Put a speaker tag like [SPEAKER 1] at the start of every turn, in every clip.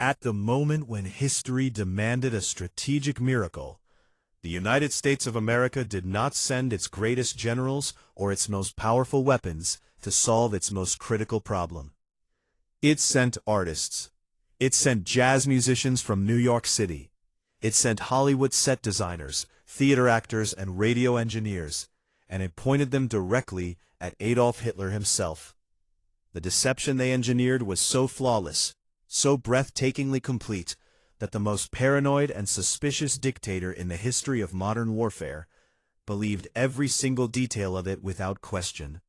[SPEAKER 1] At the moment when history demanded a strategic miracle, the United States of America did not send its greatest generals or its most powerful weapons to solve its most critical problem. It sent artists. It sent jazz musicians from New York City. It sent Hollywood set designers, theater actors, and radio engineers, and it pointed them directly at Adolf Hitler himself. The deception they engineered was so flawless, so breathtakingly complete, that the most paranoid and suspicious dictator in the history of modern warfare believed every single detail of it without question,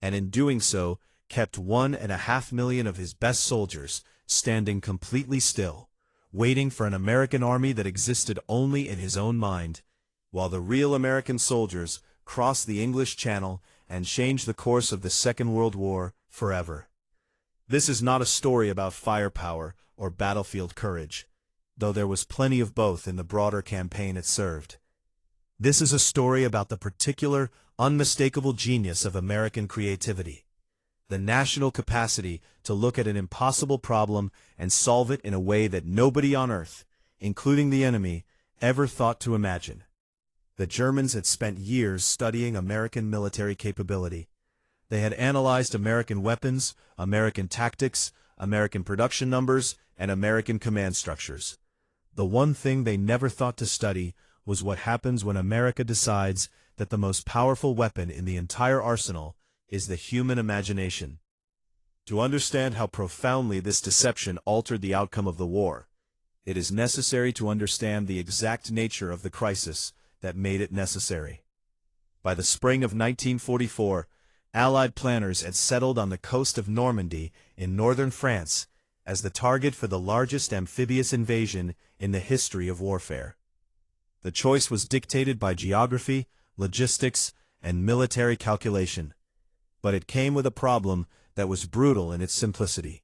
[SPEAKER 1] and in doing so kept 1.5 million of his best soldiers standing completely still, waiting for an American army that existed only in his own mind, while the real American soldiers crossed the English Channel and changed the course of the Second World War forever. This is not a story about firepower or battlefield courage, though there was plenty of both in the broader campaign it served. This is a story about the particular, unmistakable genius of American creativity, the national capacity to look at an impossible problem and solve it in a way that nobody on Earth, including the enemy, ever thought to imagine. The Germans had spent years studying American military capability. They had analyzed American weapons, American tactics, American production numbers, and American command structures. The one thing they never thought to study was what happens when America decides that the most powerful weapon in the entire arsenal is the human imagination. To understand how profoundly this deception altered the outcome of the war, it is necessary to understand the exact nature of the crisis that made it necessary. By the spring of 1944, Allied planners had settled on the coast of Normandy in northern France as the target for the largest amphibious invasion in the history of warfare. The choice was dictated by geography, logistics, and military calculation, but it came with a problem that was brutal in its simplicity.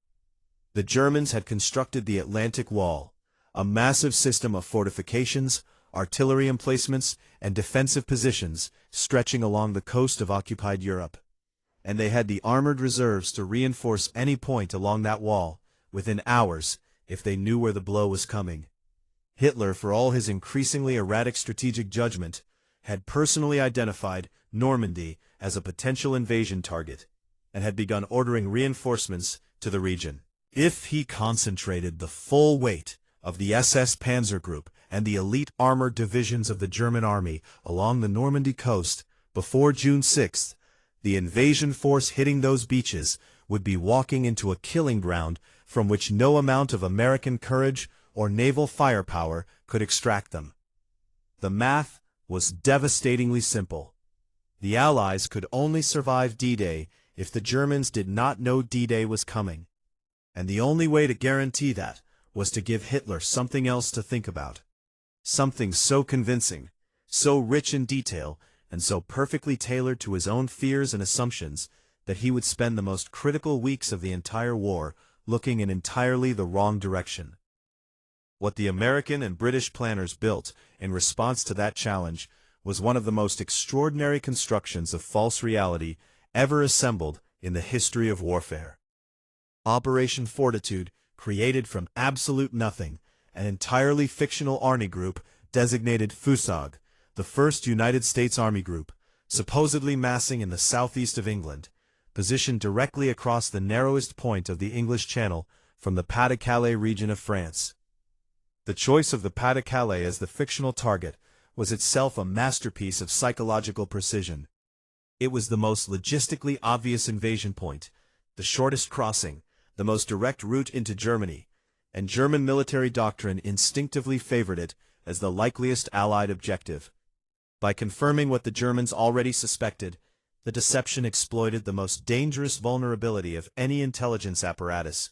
[SPEAKER 1] The Germans had constructed the Atlantic Wall, a massive system of fortifications, artillery emplacements, and defensive positions stretching along the coast of occupied Europe. And they had the armored reserves to reinforce any point along that wall within hours if they knew where the blow was coming. Hitler, for all his increasingly erratic strategic judgment, had personally identified Normandy as a potential invasion target and had begun ordering reinforcements to the region. If he concentrated the full weight of the SS Panzer Group and the elite armored divisions of the German army along the Normandy coast before June 6th, the invasion force hitting those beaches would be walking into a killing ground from which no amount of American courage or naval firepower could extract them. The math was devastatingly simple. The Allies could only survive D-Day if the Germans did not know D-Day was coming, and the only way to guarantee that was to give Hitler something else to think about. Something so convincing, so rich in detail, and so perfectly tailored to his own fears and assumptions that he would spend the most critical weeks of the entire war looking in entirely the wrong direction. What the American and British planners built in response to that challenge was one of the most extraordinary constructions of false reality ever assembled in the history of warfare. Operation Fortitude created from absolute nothing an entirely fictional army group designated FUSOG, the first United States Army group, supposedly massing in the southeast of England, positioned directly across the narrowest point of the English Channel from the Pas-de-Calais region of France. The choice of the Pas-de-Calais as the fictional target was itself a masterpiece of psychological precision. It was the most logistically obvious invasion point, the shortest crossing, the most direct route into Germany, and German military doctrine instinctively favored it as the likeliest Allied objective. By confirming what the Germans already suspected, the deception exploited the most dangerous vulnerability of any intelligence apparatus,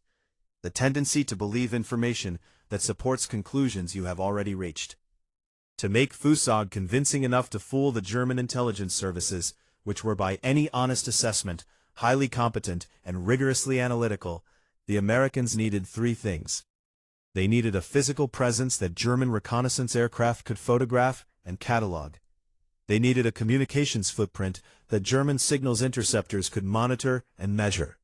[SPEAKER 1] the tendency to believe information that supports conclusions you have already reached. To make FUSOG convincing enough to fool the German intelligence services, which were by any honest assessment highly competent and rigorously analytical, the Americans needed three things. They needed a physical presence that German reconnaissance aircraft could photograph and catalog. They needed a communications footprint that German signals interceptors could monitor and measure.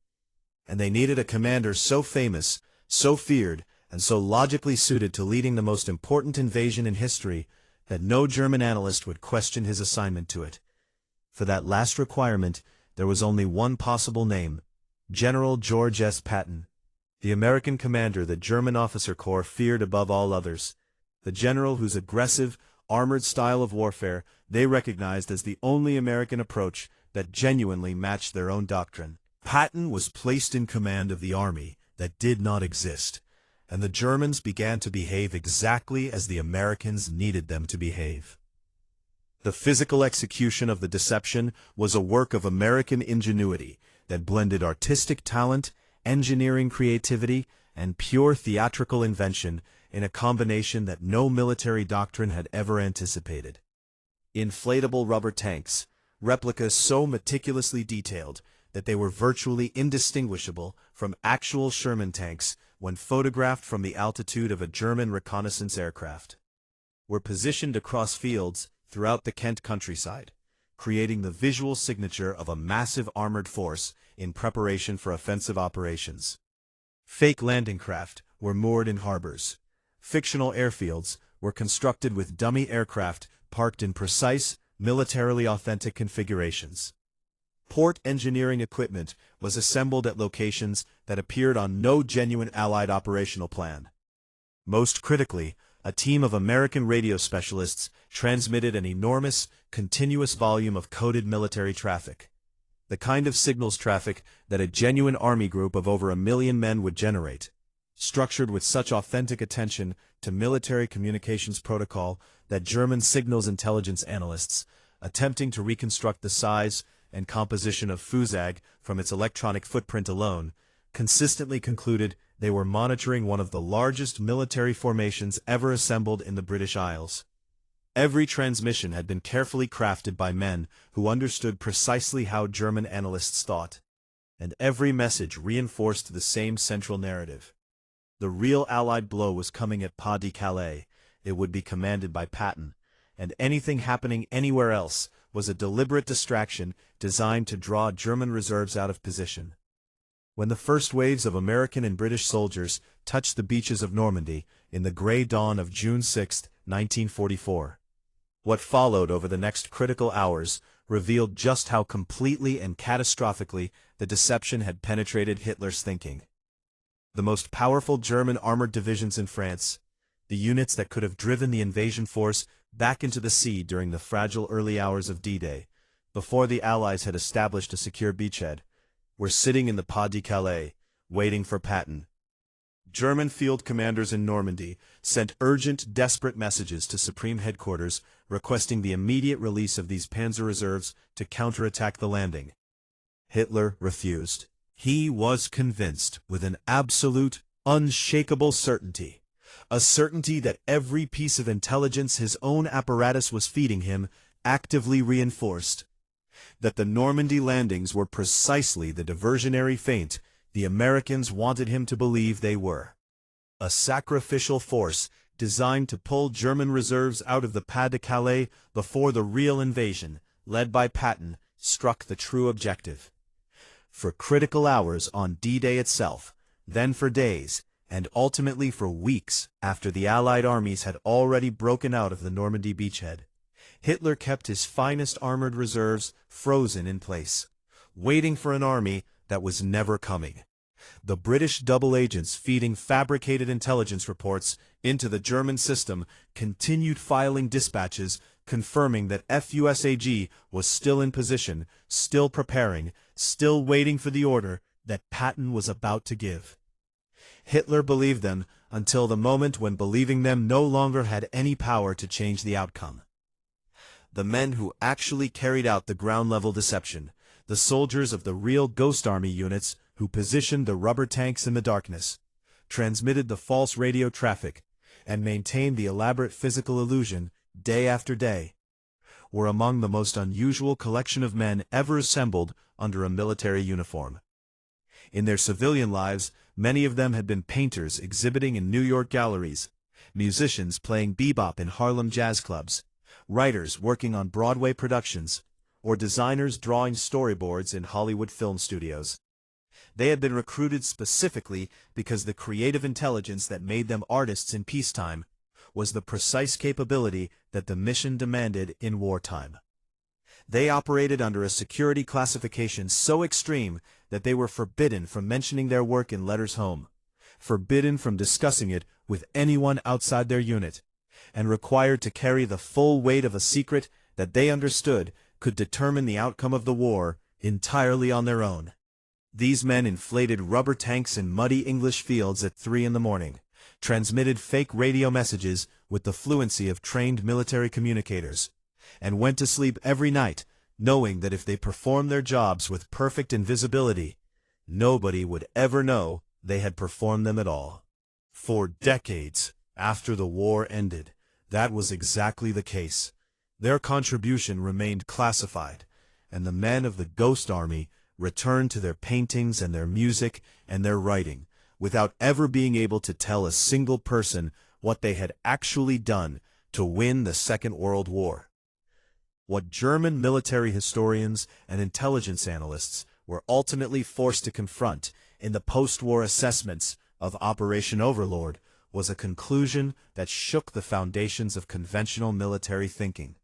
[SPEAKER 1] And they needed a commander so famous, so feared, and so logically suited to leading the most important invasion in history that no German analyst would question his assignment to it. For that last requirement, there was only one possible name: General George S. Patton, the American commander the German officer corps feared above all others, the general whose aggressive, armored style of warfare they recognized as the only American approach that genuinely matched their own doctrine. Patton was placed in command of the army that did not exist, and the Germans began to behave exactly as the Americans needed them to behave. The physical execution of the deception was a work of American ingenuity that blended artistic talent, engineering creativity, and pure theatrical invention in a combination that no military doctrine had ever anticipated. Inflatable rubber tanks, replicas so meticulously detailed that they were virtually indistinguishable from actual Sherman tanks when photographed from the altitude of a German reconnaissance aircraft, were positioned across fields throughout the Kent countryside, creating the visual signature of a massive armored force in preparation for offensive operations. Fake landing craft were moored in harbors. Fictional airfields were constructed with dummy aircraft parked in precise, militarily authentic configurations. Port engineering equipment was assembled at locations that appeared on no genuine Allied operational plan. Most critically, a team of American radio specialists transmitted an enormous, continuous volume of coded military traffic, the kind of signals traffic that a genuine army group of over 1 million men would generate, structured with such authentic attention to military communications protocol that German signals intelligence analysts, attempting to reconstruct the size and composition of Fusag from its electronic footprint alone, consistently concluded they were monitoring one of the largest military formations ever assembled in the British Isles. Every transmission had been carefully crafted by men who understood precisely how German analysts thought, and every message reinforced the same central narrative. The real Allied blow was coming at Pas de Calais. It would be commanded by Patton, and anything happening anywhere else was a deliberate distraction designed to draw German reserves out of position. When the first waves of American and British soldiers touched the beaches of Normandy in the gray dawn of June 6, 1944, what followed over the next critical hours revealed just how completely and catastrophically the deception had penetrated Hitler's thinking. The most powerful German armored divisions in France, the units that could have driven the invasion force back into the sea during the fragile early hours of D-Day, before the Allies had established a secure beachhead, were sitting in the Pas de Calais, waiting for Patton. German field commanders in Normandy sent urgent, desperate messages to Supreme Headquarters requesting the immediate release of these Panzer reserves to counterattack the landing. Hitler refused. He was convinced with an absolute, unshakable certainty, a certainty that every piece of intelligence his own apparatus was feeding him actively reinforced, that the Normandy landings were precisely the diversionary feint the Americans wanted him to believe they were. A sacrificial force designed to pull German reserves out of the Pas de Calais before the real invasion, led by Patton, struck the true objective. For critical hours on D-Day itself, then for days, and ultimately for weeks after the Allied armies had already broken out of the Normandy beachhead, Hitler kept his finest armored reserves frozen in place, waiting for an army that was never coming. The British double agents feeding fabricated intelligence reports into the German system continued filing dispatches confirming that FUSAG was still in position, still preparing, still waiting for the order that Patton was about to give. Hitler believed them until the moment when believing them no longer had any power to change the outcome. The men who actually carried out the ground-level deception, the soldiers of the real Ghost Army units who positioned the rubber tanks in the darkness, transmitted the false radio traffic, and maintained the elaborate physical illusion day after day, were among the most unusual collection of men ever assembled under a military uniform. In their civilian lives, many of them had been painters exhibiting in New York galleries, musicians playing bebop in Harlem jazz clubs, writers working on Broadway productions, or designers drawing storyboards in Hollywood film studios. They had been recruited specifically because the creative intelligence that made them artists in peacetime was the precise capability that the mission demanded in wartime. They operated under a security classification so extreme that they were forbidden from mentioning their work in letters home, forbidden from discussing it with anyone outside their unit, and required to carry the full weight of a secret that they understood could determine the outcome of the war entirely on their own. These men inflated rubber tanks in muddy English fields at 3 in the morning, transmitted fake radio messages with the fluency of trained military communicators, and went to sleep every night knowing that if they performed their jobs with perfect invisibility, nobody would ever know they had performed them at all. For decades after the war ended, that was exactly the case. Their contribution remained classified, and the men of the Ghost Army returned to their paintings and their music and their writing, without ever being able to tell a single person what they had actually done to win the Second World War. What German military historians and intelligence analysts were ultimately forced to confront in the post-war assessments of Operation Overlord was a conclusion that shook the foundations of conventional military thinking.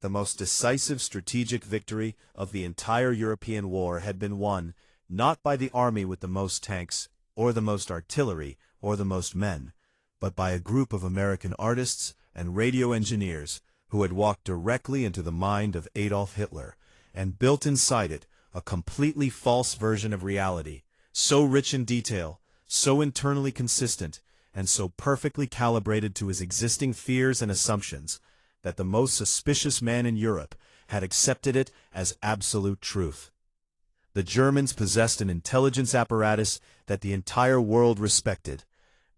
[SPEAKER 1] The most decisive strategic victory of the entire European war had been won not by the army with the most tanks, or the most artillery, or the most men, but by a group of American artists and radio engineers who had walked directly into the mind of Adolf Hitler and built inside it a completely false version of reality, so rich in detail, so internally consistent, and so perfectly calibrated to his existing fears and assumptions that the most suspicious man in Europe had accepted it as absolute truth. The Germans possessed an intelligence apparatus that the entire world respected.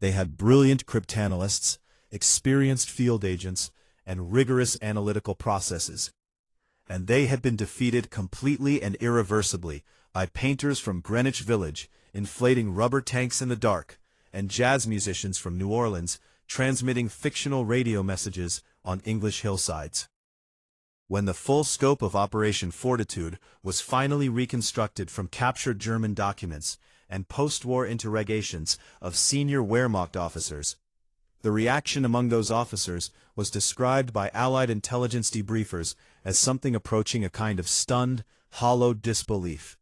[SPEAKER 1] They had brilliant cryptanalysts, experienced field agents, and rigorous analytical processes. And they had been defeated completely and irreversibly by painters from Greenwich Village inflating rubber tanks in the dark, and jazz musicians from New Orleans transmitting fictional radio messages on English hillsides. When the full scope of Operation Fortitude was finally reconstructed from captured German documents and post-war interrogations of senior Wehrmacht officers, the reaction among those officers was described by Allied intelligence debriefers as something approaching a kind of stunned, hollow disbelief,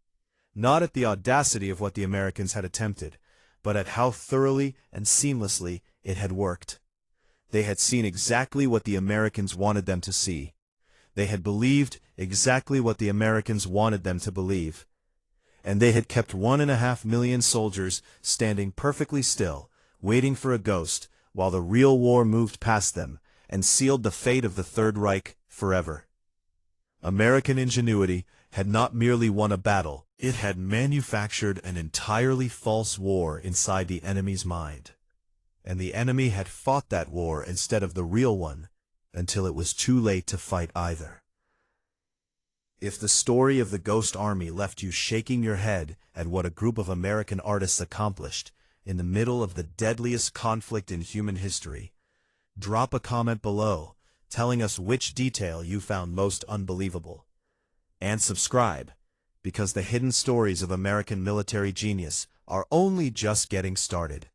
[SPEAKER 1] not at the audacity of what the Americans had attempted, but at how thoroughly and seamlessly it had worked. They had seen exactly what the Americans wanted them to see. They had believed exactly what the Americans wanted them to believe. And they had kept 1.5 million soldiers standing perfectly still, waiting for a ghost, while the real war moved past them and sealed the fate of the Third Reich forever. American ingenuity had not merely won a battle, it had manufactured an entirely false war inside the enemy's mind. And the enemy had fought that war instead of the real one, until it was too late to fight either. If the story of the Ghost Army left you shaking your head at what a group of American artists accomplished in the middle of the deadliest conflict in human history, drop a comment below telling us which detail you found most unbelievable. And subscribe, because the hidden stories of American military genius are only just getting started.